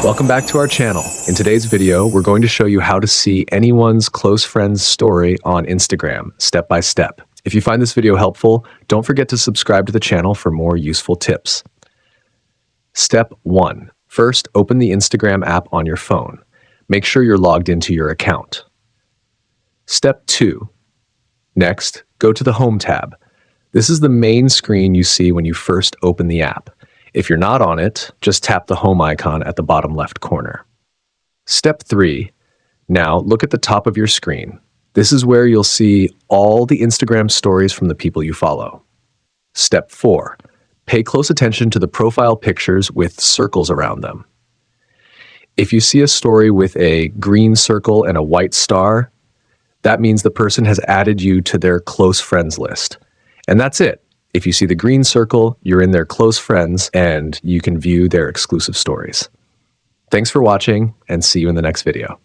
Welcome back to our channel. In today's video, we're going to show you how to see anyone's close friend's story on Instagram, step by step. If you find this video helpful, don't forget to subscribe to the channel for more useful tips. Step 1. First, open the Instagram app on your phone. Make sure you're logged into your account. Step 2. Next, go to the Home tab. This is the main screen you see when you first open the app. If you're not on it, just tap the home icon at the bottom left corner. Step 3. Now look at the top of your screen. This is where you'll see all the Instagram stories from the people you follow. Step 4. Pay close attention to the profile pictures with circles around them. If you see a story with a green circle and a white star, that means the person has added you to their close friends list. And that's it. If you see the green circle, you're in their close friends and you can view their exclusive stories. Thanks for watching and see you in the next video.